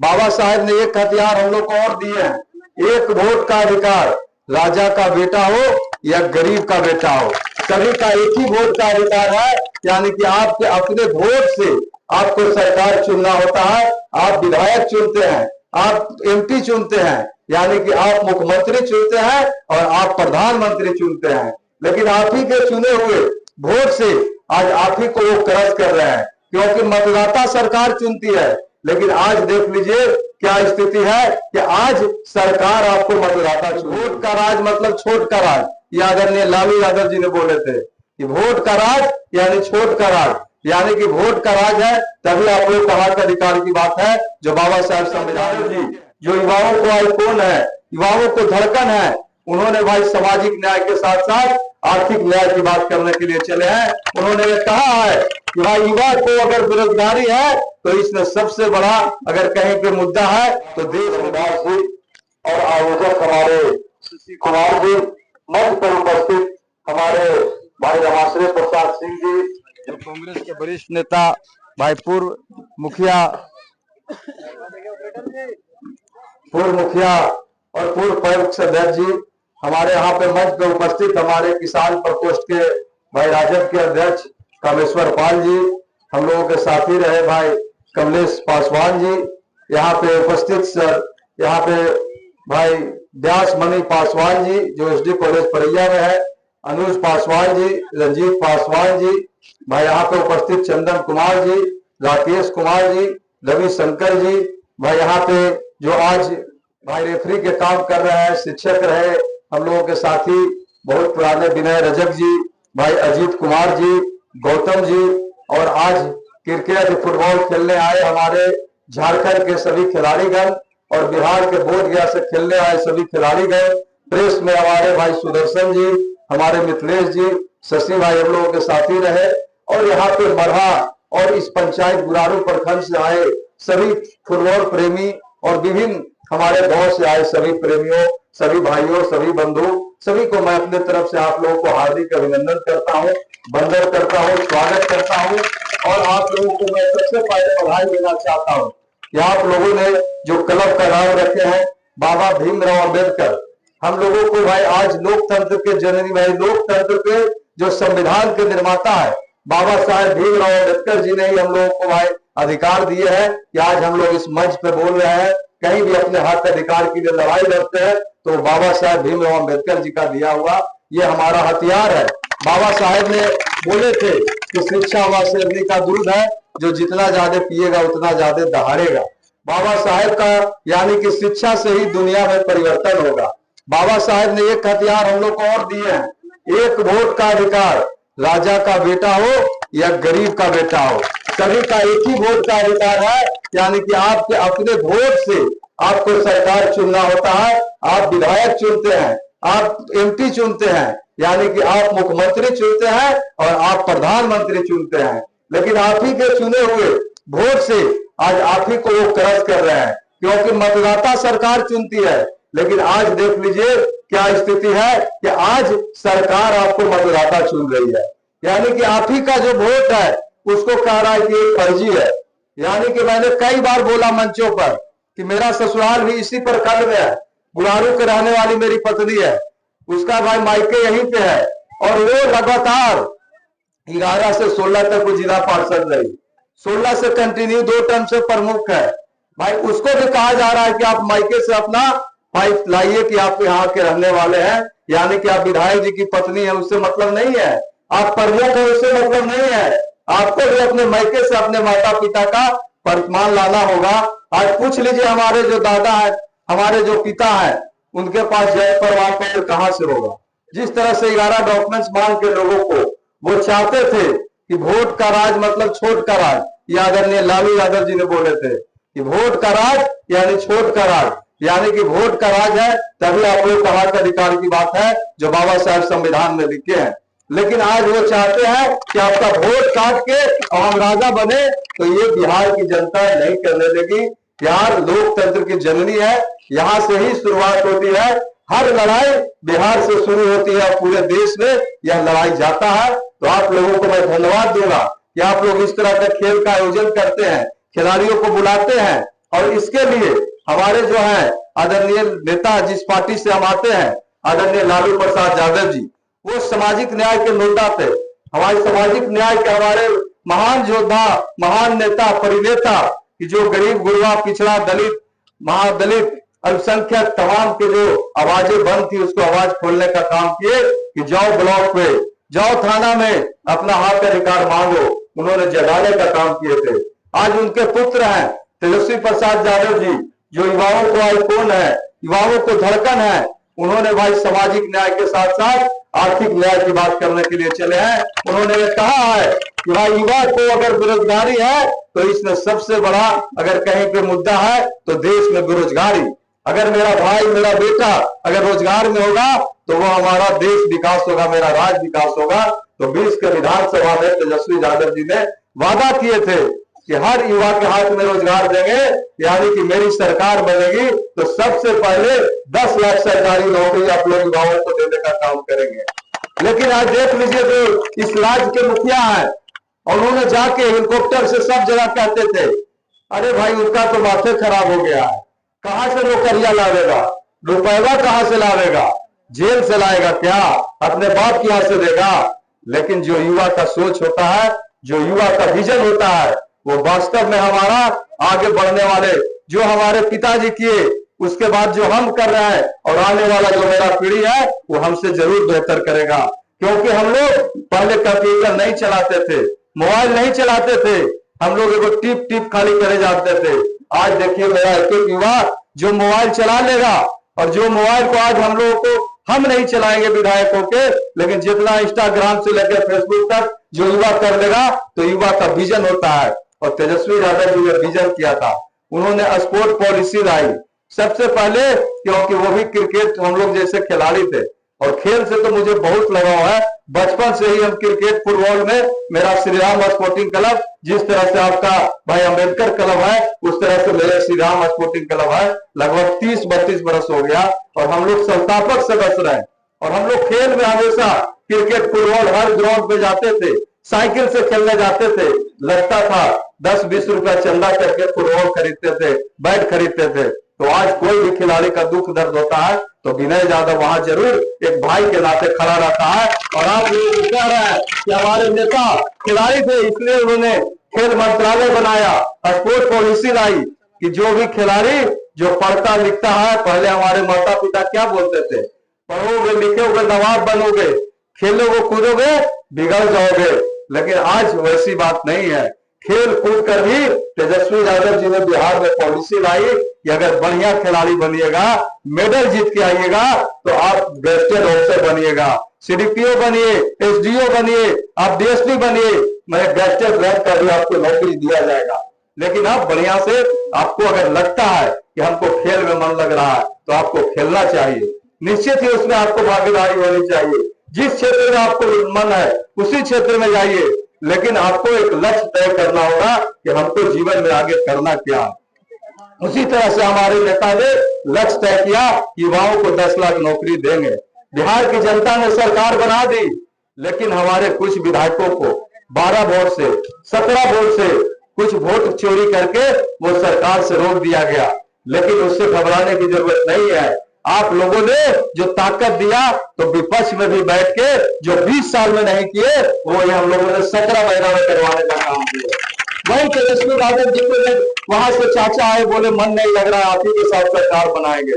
बाबा साहेब ने एक हथियार हम लोग को और दिए हैं, एक वोट का अधिकार। राजा का बेटा हो या गरीब का बेटा हो, सभी का एक ही वोट का अधिकार है। यानी कि आपके अपने वोट से आपको सरकार चुनना होता है। आप विधायक चुनते हैं, आप एमपी चुनते हैं, यानी कि आप मुख्यमंत्री चुनते हैं और आप प्रधानमंत्री चुनते हैं। लेकिन आप ही के चुने हुए वोट से आज आप ही को वो क्रश कर रहे हैं, क्योंकि मतदाता सरकार चुनती है। लेकिन आज देख लीजिए क्या स्थिति है कि आज सरकार आपको मतदाता चुने। वोट का राज मतलब छोट का राज, ये आदरणीय लालू यादव जी ने बोले थे कि वोट का राज यानी छोट का राज, यानी कि वोट का राज है तभी आप लोग का हक अधिकार की बात है। जो बाबा साहब संविधान जी जो युवाओं को आईकॉन है, युवाओं को धड़कन है, उन्होंने भाई सामाजिक न्याय के साथ साथ आर्थिक न्याय की बात करने के लिए चले हैं। उन्होंने ये कहा है कि भाई युवा को अगर बेरोजगारी है तो इसमें सबसे बड़ा अगर कहीं पे मुद्दा है तो देश विकास जी और आयोजक हमारे सुशील कुमार जी, मंच पर उपस्थित हमारे भाई रमाश्री प्रसाद सिंह जी, जो कांग्रेस के वरिष्ठ नेता, भाई पूर्व मुखिया और पूर्व पैक्ष अध्यक्ष जी, हमारे यहाँ पे मंच पे उपस्थित हमारे किसान प्रकोष्ठ के भाई राजद के अध्यक्ष कामेश्वर पाल जी, हम लोगों के साथी रहे भाई कमलेश पासवान जी, यहाँ पे उपस्थित सर, यहाँ पे भाई व्यास मणि पासवान जी जो एसडी कॉलेज परैया में है, अनुज पासवान जी, रंजीत पासवान जी, भाई यहाँ पे उपस्थित चंदन कुमार जी, राकेश कुमार जी, रवि शंकर जी, भाई यहाँ पे जो आज भाई रेफरी के काम कर रहे हैं, शिक्षक रहे हम लोगों के साथी बहुत पुराने विनय रजक जी, भाई अजीत कुमार जी, गौतम जी, और आज क्रिकेट फुटबॉल खेलने आए हमारे झारखंड के सभी खिलाड़ीगण और बिहार के बोधगया से खेलने आए सभी खिलाड़ीगण, प्रेस में हमारे भाई सुदर्शन जी, हमारे मिथिलेश जी, शशि भाई हम लोगों के साथी रहे, और यहाँ पे मरहा और इस पंचायत गुरारू प्रखंड से आए सभी फुटबॉल प्रेमी और विभिन्न हमारे गांव से आए सभी प्रेमियों, सभी भाइयों, सभी बंधु, सभी को मैं अपने तरफ से आप लोगों को हार्दिक अभिनंदन करता हूं, वंदन करता हूं, स्वागत करता हूं। और आप लोगों को मैं सबसे पहले बधाई देना चाहता हूं कि आप लोगों ने जो क्लब का नाम रखे हैं बाबा भीमराव अम्बेडकर, हम लोगों को भाई आज लोकतंत्र के जननी, भाई लोकतंत्र के जो संविधान के निर्माता है बाबा साहेब भीमराव अम्बेडकर जी ने ही हम लोगों को भाई अधिकार दिए हैं कि आज हम लोग इस मंच पे बोल रहे हैं, कहीं भी अपने हक अधिकार के लिए लड़ाई लड़ते हैं तो बाबा साहेब भीमराव अम्बेडकर जी का दिया हुआ ये हमारा हथियार है। बाबा साहेब ने बोले थे कि शिक्षा व अग्नि का दूध है, जो जितना ज्यादा पिएगा उतना ज्यादा दहाड़ेगा। बाबा साहेब का यानी कि शिक्षा से ही दुनिया में परिवर्तन होगा। बाबा साहेब ने एक हथियार हम लोग को और दिए हैं, एक वोट का अधिकार। राजा का बेटा हो या गरीब का बेटा हो, सभी का एक ही वोट का अधिकार है। यानी कि आपके अपने वोट से आपको सरकार चुनना होता है। आप विधायक चुनते हैं, आप एमपी चुनते हैं, यानी कि आप मुख्यमंत्री चुनते हैं और आप प्रधानमंत्री चुनते हैं। लेकिन आप ही के चुने हुए वोट से आज आप ही को वो क्रश कर रहे हैं, क्योंकि मतदाता सरकार चुनती है। लेकिन आज देख लीजिए क्या स्थिति है कि आज सरकार आपको मतदाता चुन रही है, यानी कि आप ही का जो वोट है उसको कह रहा है कि एक फर्जी है। यानी कि मैंने कई बार बोला मंचों पर कि मेरा ससुराल भी इसी प्रखंड में है, गुरारू के रहने वाली मेरी पत्नी है, उसका भाई मायके यहीं पे है, और वो लगातार 11 से 16 तक वो जिला पार्षद रही, 16 से कंटिन्यू 2 टर्म से प्रमुख है। भाई उसको भी कहा जा रहा है कि आप मायके से अपना भाई लाइए कि आप यहाँ के रहने वाले हैं, यानी कि आप विधायक जी की पत्नी है उससे मतलब नहीं है, आप प्रमुख है उससे मतलब नहीं है। आपको भी अपने मायके से अपने माता पिता का प्रमाण लाना होगा। आज पूछ लीजिए हमारे जो दादा है, हमारे जो पिता है, उनके पास जय प्रमाण पत्र कहाँ से होगा। जिस तरह से 11 डॉक्यूमेंट्स मांग के लोगों को वो चाहते थे कि वोट का राज मतलब छोट का राज, ये आदरणीय लालू यादव जी ने बोले थे कि वोट का राज यानी छोट का राज, यानी कि वोट का राज है तभी आप लोग का हक अधिकार की बात है जो बाबा साहब संविधान में लिखे हैं। लेकिन आज वो चाहते हैं कि आपका वोट काट के और हम राजा बने, तो ये बिहार की जनता नहीं करने देगी। बिहार लोकतंत्र की जननी है, यहाँ से ही शुरुआत होती है। हर लड़ाई बिहार से शुरू होती है और पूरे देश में यह लड़ाई जाता है। तो आप लोगों को मैं धन्यवाद दूंगा कि आप लोग इस तरह का खेल का आयोजन करते हैं, खिलाड़ियों को बुलाते हैं, और इसके लिए हमारे जो है आदरणीय नेता, जिस पार्टी से हम आते हैं, आदरणीय लालू प्रसाद यादव जी, वो सामाजिक न्याय के नेता थे। हमारे सामाजिक न्याय के हमारे महान योद्धा, महान नेता, परिनेता, कि जो गरीब गुरबा, पिछड़ा, दलित, महादलित, अल्पसंख्यक तमाम के जो आवाजें बंद थी, उसको आवाज खोलने का काम किए कि जाओ ब्लॉक पे, जाओ थाना में, अपना हक अधिकार मांगो। उन्होंने जगाने का काम किए थे। आज उनके पुत्र हैं तेजस्वी प्रसाद यादव जी, जो युवाओं को आईकॉन है, युवाओं को धड़कन है। उन्होंने भाई सामाजिक न्याय के साथ साथ आर्थिक न्याय की बात करने के लिए चले हैं। उन्होंने ये कहा है कि भाई युवा को अगर बेरोजगारी है तो इसमें सबसे बड़ा अगर कहीं पे मुद्दा है तो देश में बेरोजगारी। अगर मेरा भाई, मेरा बेटा अगर रोजगार में होगा तो वो हमारा देश विकास होगा, मेरा राज्य विकास होगा। तो 20 के विधानसभा में तेजस्वी यादव जी ने वादा किए थे कि हर युवा के हाथ में रोजगार देंगे, यानी कि मेरी सरकार बनेगी तो सबसे पहले 10 लाख सरकारी नौकरी आप लोग युवाओं को देने का काम करेंगे। लेकिन आज देख लीजिए, जो इस राज्य के मुखिया है, उन्होंने जाके हेलीकॉप्टर से सब जगह कहते थे, अरे भाई उनका तो माथे खराब हो गया है, कहां से नौकरियां लावेगा, रुपया कहां से लावेगा, जेल से लाएगा क्या, अपने बाप की यहां से देगा। लेकिन जो युवा का सोच होता है, जो युवा का विजन होता है, वो वास्तव में हमारा आगे बढ़ने वाले, जो हमारे पिताजी किए, उसके बाद जो हम कर रहे हैं और आने वाला जो मेरा पीढ़ी है, वो हमसे जरूर बेहतर करेगा। क्योंकि हम लोग पहले कंप्यूटर नहीं चलाते थे, मोबाइल नहीं चलाते थे, हम लोग एगो टिप टिप खाली करे जाते थे। आज देखिए मेरा एक युवा जो मोबाइल चला लेगा, और जो मोबाइल को आज हम लोगों को, हम नहीं चलाएंगे विधायकों के, लेकिन जितना इंस्टाग्राम से लेकर फेसबुक तक जो युवा कर लेगा, तो युवा का विजन होता है। और तेजस्वी यादव जी ने विजन किया था, उन्होंने स्पोर्ट पॉलिसी लाई सबसे पहले, क्योंकि वो भी क्रिकेट हम लोग जैसे खिलाड़ी थे और खेल से तो मुझे बहुत लगाव है। बचपन से ही हम क्रिकेट, फुटबॉल में मेरा श्री राम स्पोर्टिंग क्लब, जिस तरह से आपका भाई अम्बेडकर क्लब है, उस तरह से मेरे श्री राम स्पोर्टिंग क्लब है। लगभग 30-32 बरस हो गया और हम लोग संस्थापक सदस्य रहे। और हम लोग खेल में हमेशा क्रिकेट, फुटबॉल हर ग्राउंड पे जाते थे, साइकिल से खेलने जाते थे। लगता था 10-20 रुपया चंदा करके फुटबॉल खरीदते थे, बैट खरीदते थे। तो आज कोई भी खिलाड़ी का दुख दर्द होता है तो विनय यादव वहां जरूर एक भाई के नाते खड़ा रहता है। और आप लोग कह रहे हैं कि हमारे नेता खिलाड़ी थे, इसलिए उन्होंने खेल मंत्रालय बनाया, स्पोर्ट पॉलिसी लाई कि जो भी खिलाड़ी जो पढ़ता लिखता है, पहले हमारे माता पिता क्या बोलते थे, पढ़ोगे लिखोगे नवाब बनोगे, खेलोगे कूदोगे बिगड़ जाओगे। लेकिन आज वैसी बात नहीं है। खेल कूद कर भी तेजस्वी यादव जी ने बिहार में पॉलिसी लाई कि अगर बढ़िया खिलाड़ी बनिएगा, मेडल जीत के आइएगा, तो आप गेस्टेड ऑफिसर बनिएगा, सीडीपीओ बनिए, एसडीओ बनिए, आप डीएसपी बनिए, मैं गेस्टेड रैंक का भी आपको नौकरी दिया जाएगा। लेकिन आप बढ़िया से, आपको अगर लगता है कि हमको खेल में मन लग रहा है तो आपको खेलना चाहिए, निश्चित ही उसमें आपको भागीदारी होनी चाहिए। जिस क्षेत्र में आपको मन है उसी क्षेत्र में जाइए, लेकिन आपको एक लक्ष्य तय करना होगा कि हमको जीवन में आगे करना क्या है। उसी तरह से हमारे नेता ने लक्ष्य तय किया, युवाओं को 10 लाख नौकरी देंगे। बिहार की जनता ने सरकार बना दी, लेकिन हमारे कुछ विधायकों को 12 वोट से, 17 वोट से, कुछ वोट चोरी करके वो सरकार से रोक दिया गया। लेकिन उससे घबराने की जरूरत नहीं है। आप लोगों ने जो ताकत दिया, तो विपक्ष में भी बैठ के जो 20 साल में नहीं किए, वो ये हम लोगों ने 17 महीना में करवाने का काम किया। वही तेजस्वी यादव जी को वहां से चाचा आए, बोले मन नहीं लग रहा, आप ही के साथ सरकार बनाएंगे।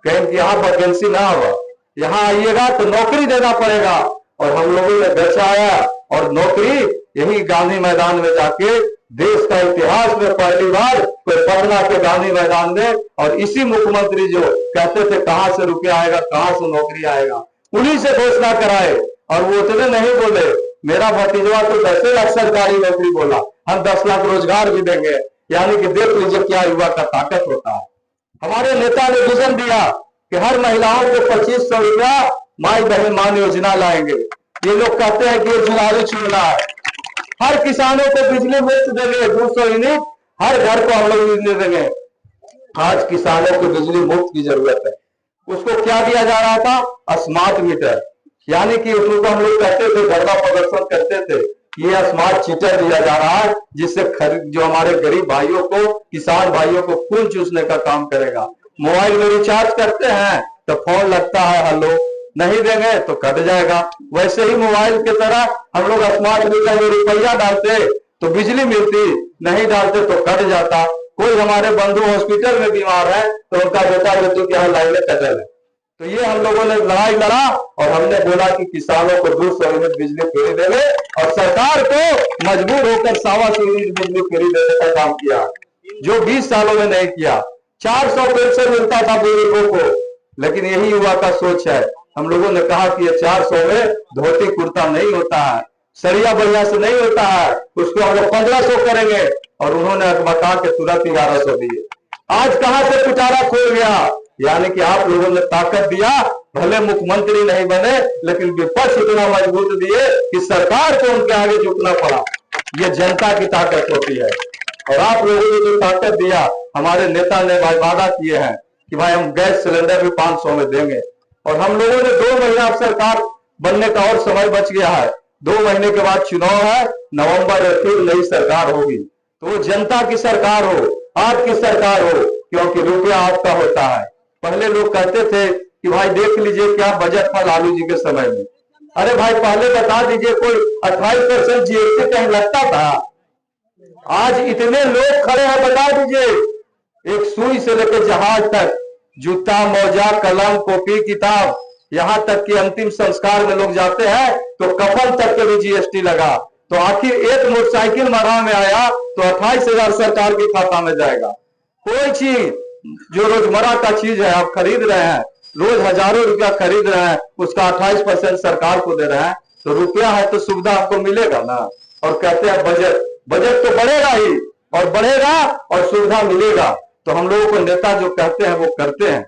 कहें कि यहाँ वैकेंसी ना हो, यहाँ आइएगा तो नौकरी देना पड़ेगा। और हम लोगों ने बचाया और नौकरी यही गांधी मैदान में जाके, देश का इतिहास में पहली बार कोई पटना के गांधी मैदान में, और इसी मुख्यमंत्री जो कहते थे कहां से रुपया आएगा, कहां से नौकरी आएगा, उन्हीं से घोषणा कराए। और वो उतने नहीं बोले, मेरा भतीजवा तो 10 लाख सरकारी नौकरी बोला, हम 10 लाख रोजगार भी देंगे। यानी कि देख लीजिए क्या युवा का ताकत होता है। हमारे नेता ने विजन दिया कि हर महिलाओं को 2500 रुपया माई बहन मान योजना लाएंगे। ये लोग कहते हैं कि ये जुलावी चुनना है। हर किसानों को बिजली मुफ्त देंगे, 200 यूनिट हर घर को हम लोग बिजली देंगे। आज किसानों को बिजली मुफ्त की जरूरत है। उसको क्या दिया जा रहा था? Smart meter. यानी कि उसको हम लोग कहते थे, धरना प्रदर्शन करते थे, ये स्मार्ट चीटर दिया जा रहा है, जिससे जो हमारे गरीब भाइयों को, किसान भाइयों को खून चूसने का काम करेगा। मोबाइल में रिचार्ज करते हैं तो फोन लगता है हेलो, नहीं देंगे तो कट जाएगा। वैसे ही मोबाइल की तरह हम लोग स्मार्ट मीटर में रुपया डालते तो बिजली मिलती, नहीं डालते तो कट जाता। कोई हमारे बंधु हॉस्पिटल में बीमार है तो उनका बेटा बेटी के यहाँ लाइन में कटल है, तो ये हम लोगों ने लड़ाई लड़ा और हमने बोला कि किसानों को 200 यूनिट बिजली फ्री देंगे और सरकार को मजबूर होकर 125 यूनिट बिजली फ्री देने का काम किया, जो 20 सालों में नहीं किया। 400 पेंशन मिलता था बुजुर्गों को, लेकिन यही युवा का सोच है। हम लोगों ने कहा कि ये 400 में धोती कुर्ता नहीं होता है, सरिया बढ़िया से नहीं होता है, उसको हम लोग 1500 करेंगे, और उन्होंने अकबका के तुरंत 1100 दिए। आज कहां से पिटारा खोल गया, यानी कि आप लोगों ने ताकत दिया, भले मुख्यमंत्री नहीं बने लेकिन विपक्ष इतना मजबूत दिए कि सरकार को उनके आगे झुकना पड़ा। ये जनता की ताकत होती है। और आप लोगों ने जो ताकत दिया, हमारे नेता ने भाई वादा किए हैं कि भाई हम गैस सिलेंडर भी 500 में देंगे, और हम लोगों ने 2 महीना सरकार बनने का और समय बच गया है। 2 महीने के बाद चुनाव है, नवंबर में फिर नई सरकार होगी, तो जनता की सरकार हो, आपकी सरकार हो, क्योंकि रुपया आपका होता है। पहले लोग कहते थे कि भाई देख लीजिए क्या बजट था लालू जी के समय में। अरे भाई पहले बता दीजिए, कोई 28% जीएसटी कहीं लगता था? आज इतने लोग खड़े हैं, बता दीजिए, एक सुई से लेकर जहाज तक, जूता मोजा कलम कॉपी किताब, यहाँ तक कि अंतिम संस्कार में लोग जाते हैं तो कफन तक के भी जीएसटी लगा। तो आखिर एक मोटरसाइकिल मरा में आया तो 28,000 सरकार के खाता में जाएगा। कोई चीज जो रोजमर्रा का चीज है आप खरीद रहे हैं, रोज हजारों रुपया खरीद रहे हैं, उसका 28% सरकार को दे रहे हैं, तो रुपया है तो सुविधा आपको मिलेगा ना। और कहते हैं बजट, बजट तो बढ़ेगा ही, और बढ़ेगा और सुविधा मिलेगा। तो हम लोगों को नेता जो कहते हैं वो करते हैं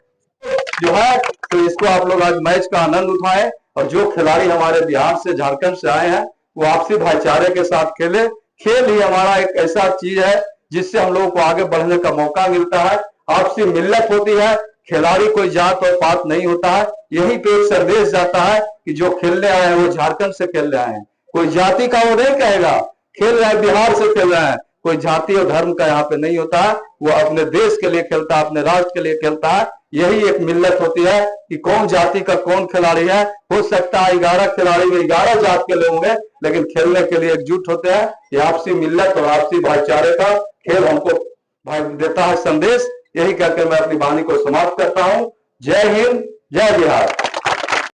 जो है। तो इसको आप लोग आज मैच का आनंद उठाएं, और जो खिलाड़ी हमारे बिहार से झारखंड से आए हैं वो आपसी भाईचारे के साथ खेले। खेल ही हमारा एक ऐसा चीज है जिससे हम लोगों को आगे बढ़ने का मौका मिलता है, आपसी मिल्लत होती है। खिलाड़ी कोई जात और पात नहीं होता है। यही पे एक संदेश जाता है कि जो खेलने आए हैं वो झारखंड से खेलने आए हैं, कोई जाति का वो नहीं कहेगा। खेल रहे हैं बिहार से खेल रहे हैं, कोई जाति और धर्म का यहाँ पे नहीं होता है। वो अपने देश के लिए खेलता है, अपने राष्ट्र के लिए खेलता है। यही एक मिल्लत होती है कि कौन जाति का कौन खिलाड़ी है। हो सकता है 11 खिलाड़ी में 11 जात के लोग होंगे, लेकिन खेलने के लिए एकजुट होते हैं। ये आपसी मिल्लत और आपसी भाईचारे का खेल हमको भाई देता है संदेश। यही कहकर मैं अपनी वाणी को समाप्त करता हूँ। जय हिंद, जय बिहार।